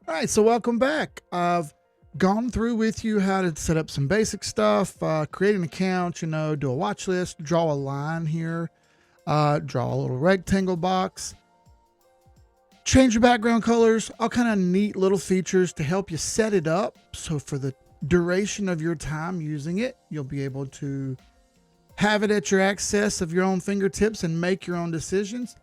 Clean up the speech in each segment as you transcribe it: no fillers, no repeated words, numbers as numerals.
All right, so welcome back. I've gone through with you how to set up some basic stuff, create an account, do a watch list, draw a line here, draw a little rectangle box, change your background colors, all kind of neat little features to help you set it up. So for the duration of your time using it, you'll be able to have it at your access of your own fingertips and make your own decisions.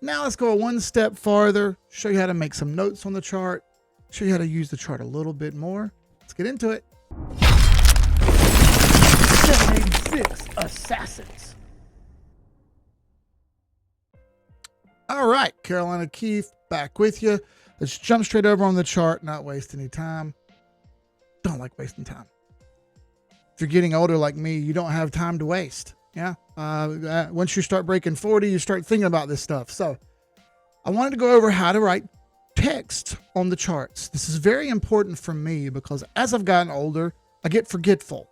Now let's go one step farther, show you how to make some notes on the chart, show you how to use the chart a little bit more. Let's get into it. 786 Assassins. All right, Carolina Keith, back with you. Let's jump straight over on the chart, not waste any time. Don't like wasting time. If you're getting older like me, you don't have time to waste. Yeah. Once you start breaking 40, you start thinking about this stuff. So I wanted to go over how to write text on the charts. This is very important for me because as I've gotten older, I get forgetful.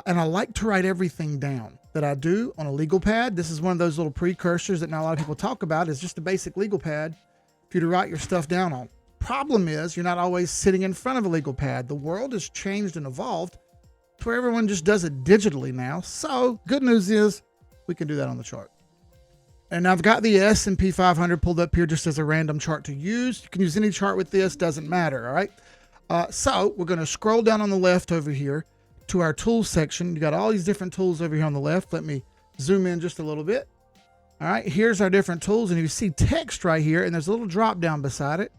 And I like to write everything down that I do on a legal pad. This is one of those little precursors that not a lot of people talk about. It's just a basic legal pad for you to write your stuff down on. Problem is, you're not always sitting in front of a legal pad. The world has changed and evolved to where everyone just does it digitally now. So good news is we can do that on the chart. And I've got the S&P 500 pulled up here just as a random chart to use. You can use any chart with this, doesn't matter, all right? So we're going to scroll down on the left over here to our tools section. You got all these different tools over here on the left. Let me zoom in just a little bit. All right, here's our different tools. And you see text right here, and there's a little drop down beside it.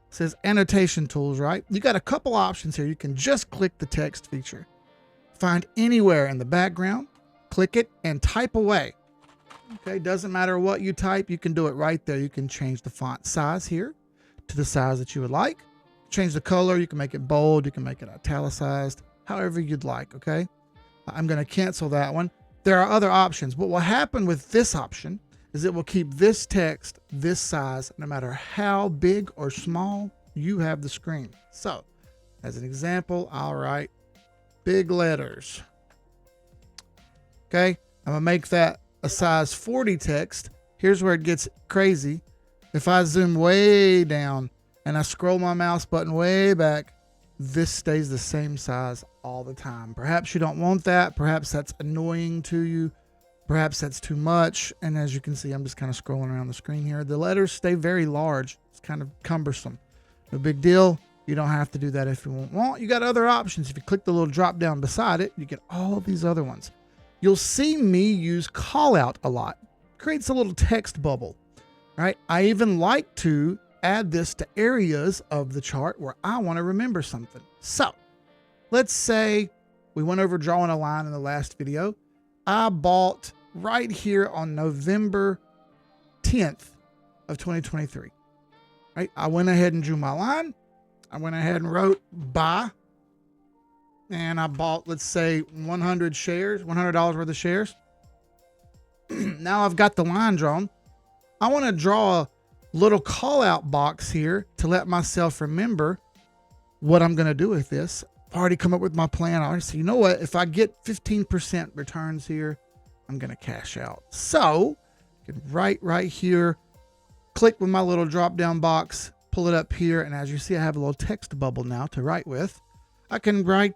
It says annotation tools, right? You got a couple options here. You can just click the text feature. Find anywhere in the background, click it, and type away. Okay, doesn't matter what you type, you can do it right there. You can change the font size here to the size that you would like. Change the color, you can make it bold, you can make it italicized, however you'd like, okay? I'm gonna cancel that one. There are other options. What will happen with this option is it will keep this text this size no matter how big or small you have the screen. So, as an example, I'll write big letters. Okay, I'm gonna make that a size 40 text. Here's where it gets crazy. If I zoom way down and I scroll my mouse button way back, this stays the same size all the time. Perhaps you don't want that. Perhaps that's annoying to you. Perhaps that's too much. And as you can see, I'm just kind of scrolling around the screen here. The letters stay very large. It's kind of cumbersome. No big deal. You don't have to do that if you want. You got other options. If you click the little drop down beside it, you get all these other ones. You'll see me use call out a lot. Creates a little text bubble, right? I even like to add this to areas of the chart where I want to remember something. So let's say we went over drawing a line in the last video. I bought right here on November 10th of 2023, right? I went ahead and drew my line. I went ahead and wrote buy. And I bought, let's say, 100 shares, $100 worth of shares. Now I've got the line drawn. I want to draw a little call out box here to let myself remember what I'm going to do with this. I've already come up with my plan. I already say, you know what? If I get 15% returns here, I'm going to cash out. So I can write right here, click with my little drop down box, pull it up here. And as you see, I have a little text bubble now to write with. I can write,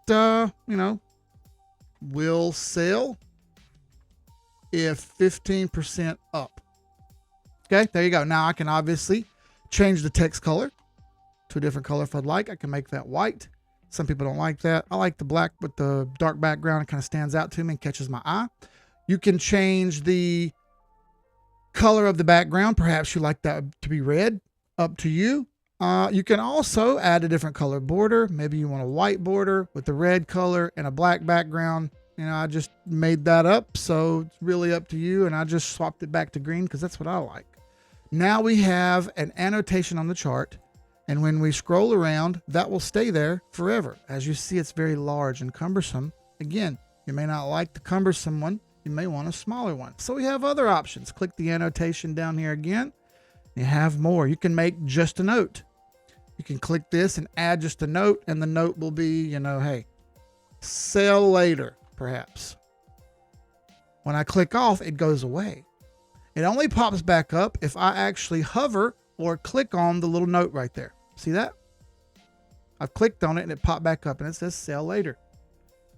will sell if 15% up. Okay, there you go. Now I can obviously change the text color to a different color if I'd like. I can make that white. Some people don't like that. I like the black with the dark background. It kind of stands out to me and catches my eye. You can change the color of the background. Perhaps you like that to be red. Up to you. You can also add a different color border. Maybe you want a white border with the red color and a black background. I just made that up, so it's really up to you. And I just swapped it back to green because that's what I like. Now we have an annotation on the chart. And when we scroll around, that will stay there forever. As you see, it's very large and cumbersome. Again, you may not like the cumbersome one. You may want a smaller one. So we have other options. Click the annotation down here again. You have more. You can make just a note. You can click this and add just a note, and the note will be, hey, sell later, perhaps. When I click off, it goes away. It only pops back up if I actually hover or click on the little note right there. See that? I've clicked on it and it popped back up and it says sell later.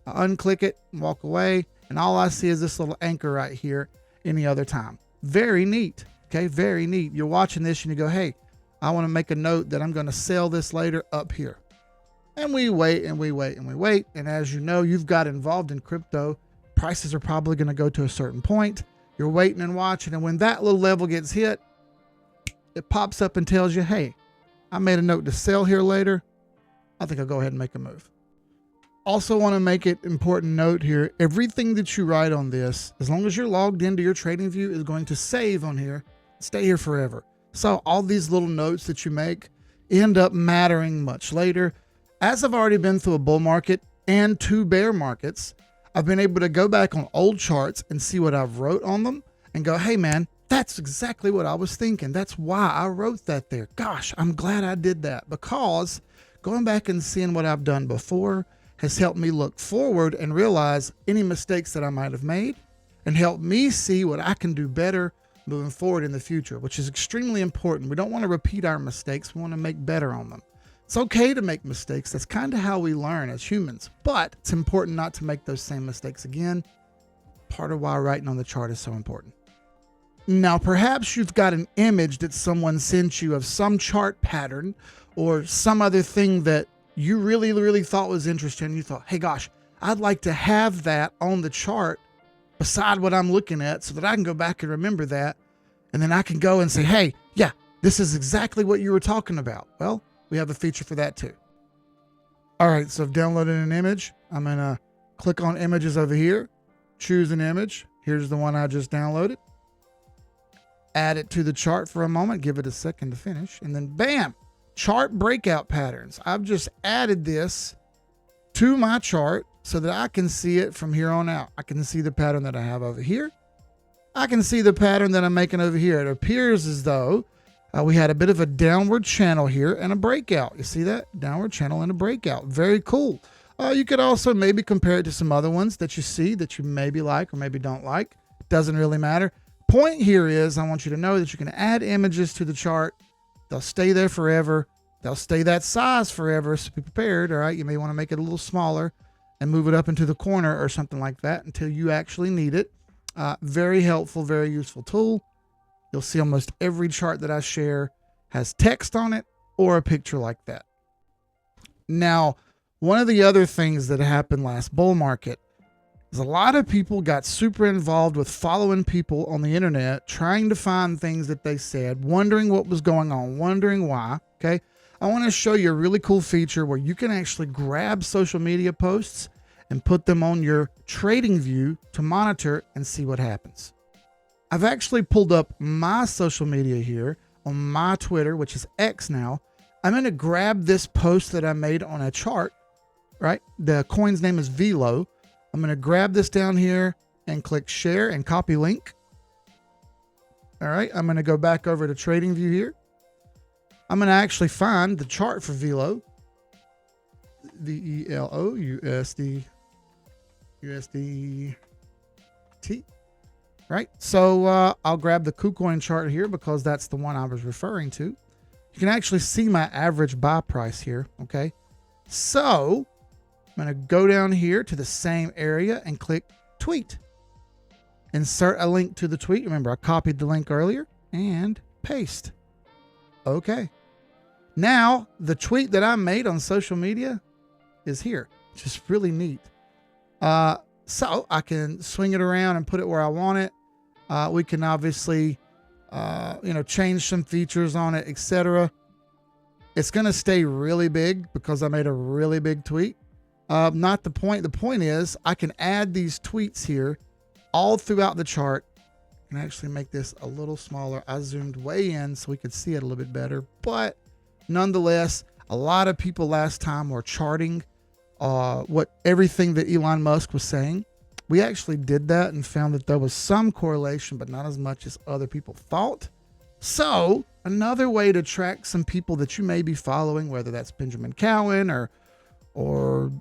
I unclick it and walk away, and all I see is this little anchor right here any other time. Very neat. Okay, very neat. You're watching this and you go, hey, I want to make a note that I'm going to sell this later up here. And we wait and we wait and we wait. And as you know, you've got involved in crypto. Prices are probably going to go to a certain point. You're waiting and watching. And when that little level gets hit, it pops up and tells you, hey, I made a note to sell here later. I think I'll go ahead and make a move. Also want to make it important note here. Everything that you write on this, as long as you're logged into your Tradingview, is going to save on here, stay here forever. So all these little notes that you make end up mattering much later. As I've already been through a bull market and 2 bear markets, I've been able to go back on old charts and see what I've wrote on them and go, hey man, that's exactly what I was thinking. That's why I wrote that there. Gosh, I'm glad I did that, because going back and seeing what I've done before has helped me look forward and realize any mistakes that I might have made and help me see what I can do better moving forward in the future, which is extremely important. We don't want to repeat our mistakes. We want to make better on them. It's okay to make mistakes. That's kind of how we learn as humans, but it's important not to make those same mistakes again. Part of why writing on the chart is so important. Now, perhaps you've got an image that someone sent you of some chart pattern or some other thing that you really, really thought was interesting. You thought, hey, gosh, I'd like to have that on the chart beside what I'm looking at so that I can go back and remember that. And then I can go and say, hey, yeah, this is exactly what you were talking about. Well, we have a feature for that too. All right, so I've downloaded an image. I'm going to click on images over here, choose an image. Here's the one I just downloaded. Add it to the chart for a moment, give it a second to finish, and then bam, chart breakout patterns. I've just added this to my chart so that I can see it from here on out. I can see the pattern that I have over here. I can see the pattern that I'm making over here. It appears as though we had a bit of a downward channel here and a breakout. You see that? Downward channel and a breakout. Very cool. You could also maybe compare it to some other ones that you see that you maybe like or maybe don't like. Doesn't really matter. Point here is I want you to know that you can add images to the chart. They'll stay there forever. They'll stay that size forever, so be prepared. All right, you may want to make it a little smaller and move it up into the corner or something like that until you actually need it. Very helpful, very useful tool. You'll see almost every chart that I share has text on it or a picture like that. Now, one of the other things that happened last bull market is a lot of people got super involved with following people on the internet, trying to find things that they said, wondering what was going on, wondering why. Okay. I want to show you a really cool feature where you can actually grab social media posts and put them on your Tradingview to monitor and see what happens. I've actually pulled up my social media here on my Twitter, which is X now. I'm going to grab this post that I made on a chart, right? The coin's name is Velo. I'm going to grab this down here and click share and copy link. All right. I'm going to go back over to Tradingview here. I'm going to actually find the chart for Velo. VELO USDT. Right. So I'll grab the KuCoin chart here because that's the one I was referring to. You can actually see my average buy price here. Okay. So I'm going to go down here to the same area and click tweet. Insert a link to the tweet. Remember, I copied the link earlier and paste. Okay. Now the tweet that I made on social media is here, which is really neat. So I can swing it around and put it where I want it. We can obviously, change some features on it, etc. It's going to stay really big because I made a really big tweet. Not the point. The point is I can add these tweets here all throughout the chart and actually make this a little smaller. I zoomed way in so we could see it a little bit better, but nonetheless, a lot of people last time were charting everything that Elon Musk was saying. We actually did that and found that there was some correlation, but not as much as other people thought. So another way to track some people that you may be following, whether that's Benjamin Cowan or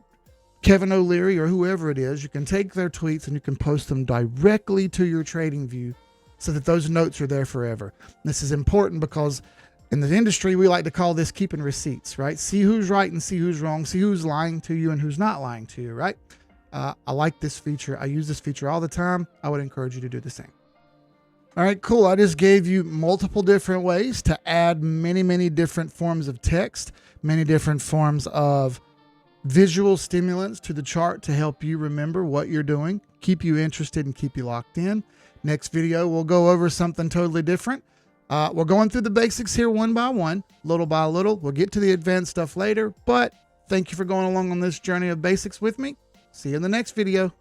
Kevin O'Leary or whoever it is, you can take their tweets and you can post them directly to your Tradingview so that those notes are there forever. This is important because In the industry, we like to call this keeping receipts, right? See who's right and see who's wrong. See who's lying to you and who's not lying to you, right? I like this feature. I use this feature all the time. I would encourage you to do the same. All right, cool. I just gave you multiple different ways to add many different forms of text, many different forms of visual stimulants to the chart to help you remember what you're doing, keep you interested, and keep you locked in. Next video, we'll go over something totally different. We're going through the basics here one by one, little by little. We'll get to the advanced stuff later, but thank you for going along on this journey of basics with me. See you in the next video.